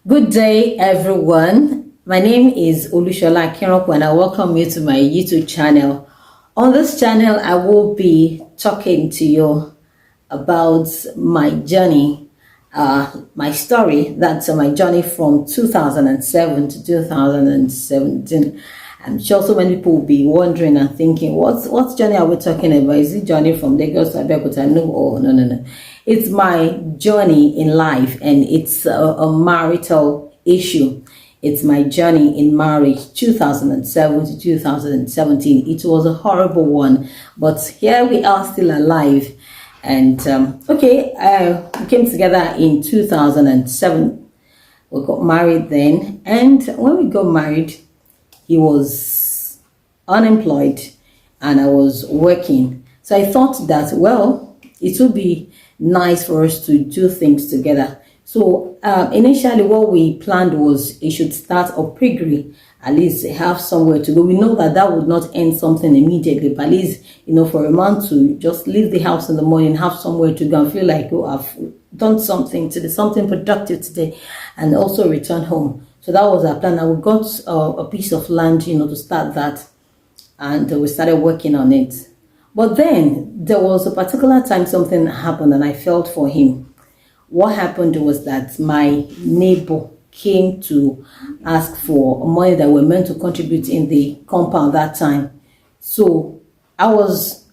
Good day, everyone. My name is Olushola Akinrokwo and I welcome you to my YouTube channel. On this channel, I will be talking to you about my journey, my story. That's my journey from 2007 to 2017. I'm sure so many people will be wondering and thinking, what journey are we talking about? Is it journey from Lagos to Abeokuta? No, oh, no. It's my journey in life, and it's a marital issue. It's my journey in marriage, 2007 to 2017. It was a horrible one, but here we are still alive. And we came together in 2007. We got married then, and when we got married, he was unemployed and I was working. So I thought that, well, it would be nice for us to do things together. So initially what we planned was it should start a piggery, at least have somewhere to go. We know that that would not end something immediately, but at least, for a man to just leave the house in the morning, have somewhere to go and feel like, oh, I've done something today, something productive today, and also return home. So that was our plan. And we got a piece of land, to start that, and we started working on it. But then there was a particular time something happened and I felt for him. What happened was that my neighbor came to ask for money that we were meant to contribute in the compound that time. So I was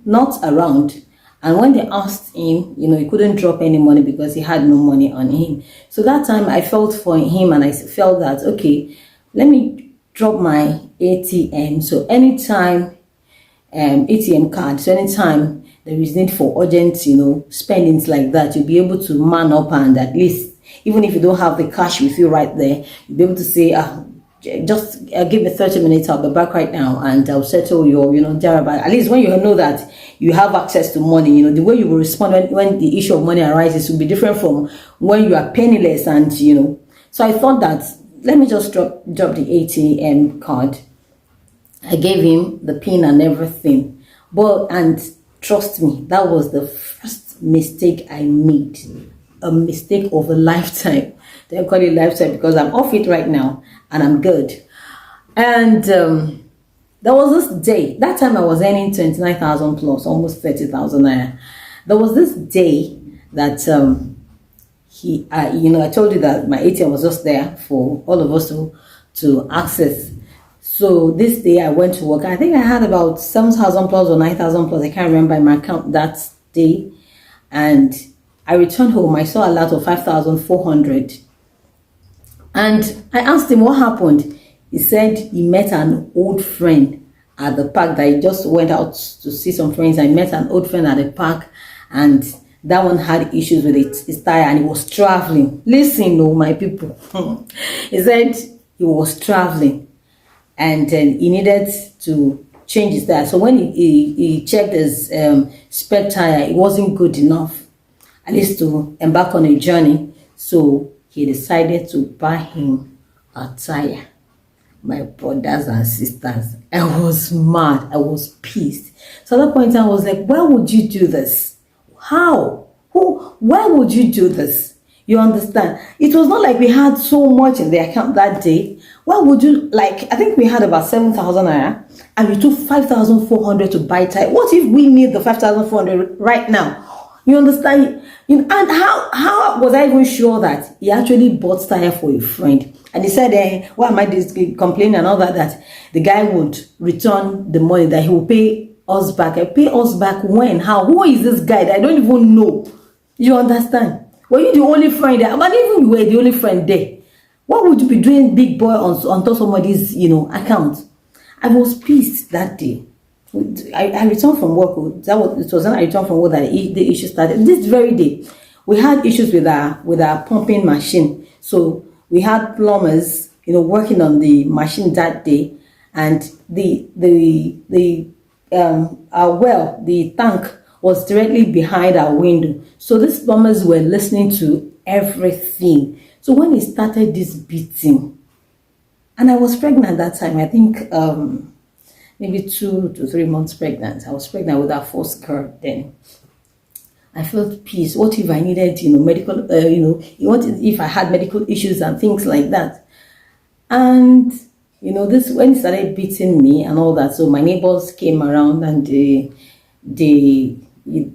not around. And when they asked him, he couldn't drop any money because he had no money on him. So that time I felt for him and I felt that, okay, let me drop my ATM. So anytime, ATM card, so anytime there is need for urgent, spendings like that, you'll be able to man up, and at least, even if you don't have the cash with you right there, you'll be able to say, just give me 30 minutes, I'll be back right now, and I'll settle your, thereabout. At least when you know that you have access to money, the way you will respond when the issue of money arises will be different from when you are penniless, and, So I thought that, let me just drop the ATM card. I gave him the pin and everything. And trust me, that was the first mistake I made. A mistake of a lifetime. They call it lifetime because I'm off it right now and I'm good. And there was this day, that time I was earning 29,000 plus, almost 30,000 naira. There was this day that I told you that my ATM was just there for all of us to access. So this day I went to work. I think I had about 7,000 plus or 9,000 plus. I can't remember in my account that day. And I returned home. I saw a lot of 5,400. And I asked him what happened. He said he met an old friend at the park, that he just went out to see some friends. I met an old friend at the park, and that one had issues with his tire and he was traveling. Listen, my people. He said he was traveling and he needed to change his tire. So when he checked his spare tire, it wasn't good enough, at least to embark on a journey. So he decided to buy him a tire. My brothers and sisters, I was mad. I was pissed. So at that point, I was like, why would you do this? How? Why would you do this? You understand? It was not like we had so much in the account that day. Why would you, I think we had about 7,000 naira and we took 5,400 to buy tire. What if we need the 5,400 right now? You understand? And how was I even sure that he actually bought tire for a friend? And he said, why am I complaining and all that the guy would return the money, that he will pay us back. I pay us back when? How? Who is this guy that I don't even know? You understand? Were you the only friend there? But even you were the only friend there, what would you be doing big boy on top somebody's, account? I was pissed that day. I returned from work. It was when I returned from work that the issue started. This very day, we had issues with our pumping machine. So we had plumbers, working on the machine that day, and the tank was directly behind our window. So these plumbers were listening to everything. So when he started this beating, and I was pregnant that time, I think maybe 2 to 3 months pregnant. I was pregnant with our first girl then. I felt peace. What if I needed, medical, what if I had medical issues and things like that? And this when he started beating me and all that. So my neighbors came around and they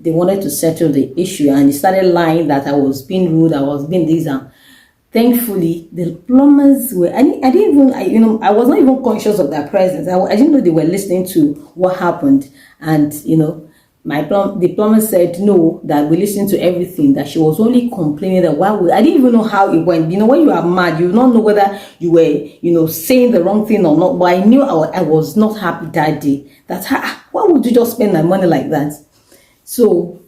wanted to settle the issue, and he started lying that I was being rude, I was being this. And thankfully, the plumbers were. I didn't even. I was not even conscious of their presence. I didn't know they were listening to what happened, and the plumber said no, that we listened to everything, that she was only complaining that I didn't even know how it went. When you are mad, you don't know whether you were saying the wrong thing or not. But I knew I was not happy that day. Why would you just spend my money like that? So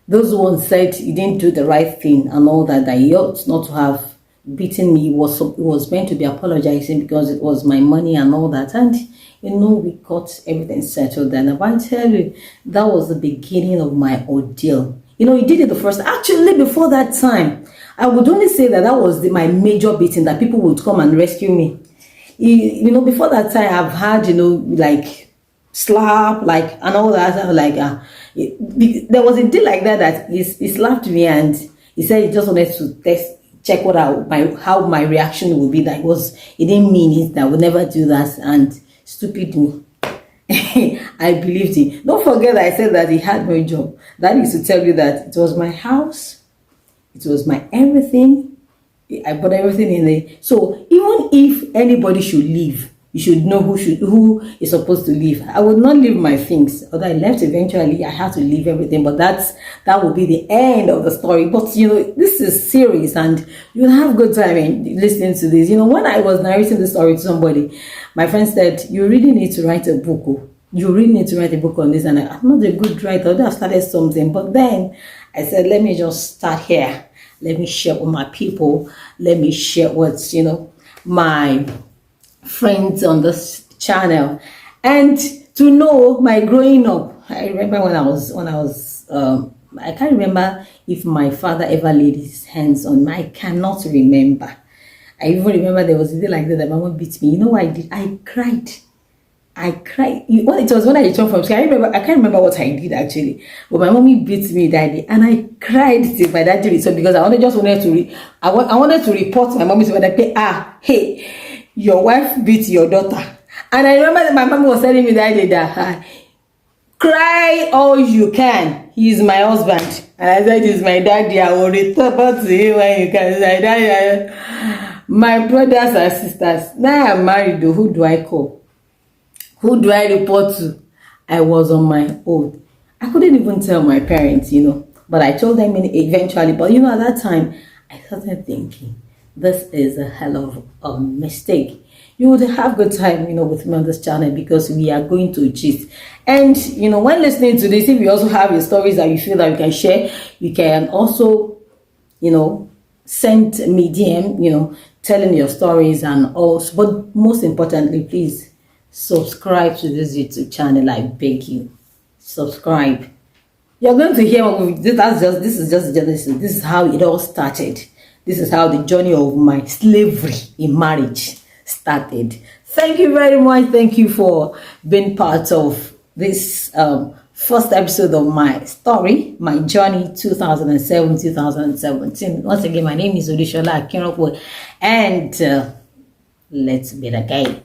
those ones said he didn't do the right thing and all that he ought not to have beaten me. It was meant to be apologizing because it was my money and all that. And we got everything settled then. But I tell you, that was the beginning of my ordeal. He did it the first. Actually, before that time, I would only say that was my major beating, that people would come and rescue me. Before that time, I've had, like slap, like, and all that. There was a day like that he slapped me, and he said he just wanted to check how my reaction would be. He didn't mean it, that I would never do that. And stupid me. I believed him. Don't forget that I said that he had no job. That is to tell you that it was my house, it was my everything. I put everything in there. So even if anybody should leave, you should know who is supposed to leave. I would not leave my things. Although I left eventually, I had to leave everything. But that will be the end of the story. But this is serious, and you'll have good time in listening to this. When I was narrating the story to somebody, my friend said, "You really need to write a book. Oh. You really need to write a book on this." And I'm not a good writer. I started something, but then I said, "Let me just start here. Let me share with my people. Let me share what's my friends on this channel." And to know my growing up, I remember when I was I can't remember if my father ever laid his hands on me. I cannot remember. I even remember there was a day like that my mom beat me. You know what I did? I cried. It was when I returned from school. I can't remember what I did actually. But my mommy beat me that day, and I cried till my dad returned, because I wanted to report my mommy to my dad. Hey, your wife beat your daughter. And I remember that my mom was telling me that day that cry all you can. He is my husband. And I said, he's my daddy. I will return to him when you can. My brothers and sisters. Now I'm married though. Who do I call? Who do I report to? I was on my own. I couldn't even tell my parents, But I told them eventually. But at that time, I started thinking, this is a hell of a mistake. You would have good time, with me on this channel, because we are going to gist. And, when listening to this, if you also have your stories that you feel that you can share, you can also, send me DM, telling your stories and also. But most importantly, please subscribe to this YouTube channel. I beg you, subscribe. You're going to hear this is just Genesis. This is how it all started. This is how the journey of my slavery in marriage started. Thank you very much. Thank you for being part of this first episode of my story, my journey 2007-2017. Once again, my name is Olushola Akinrokwe, and let's begin again.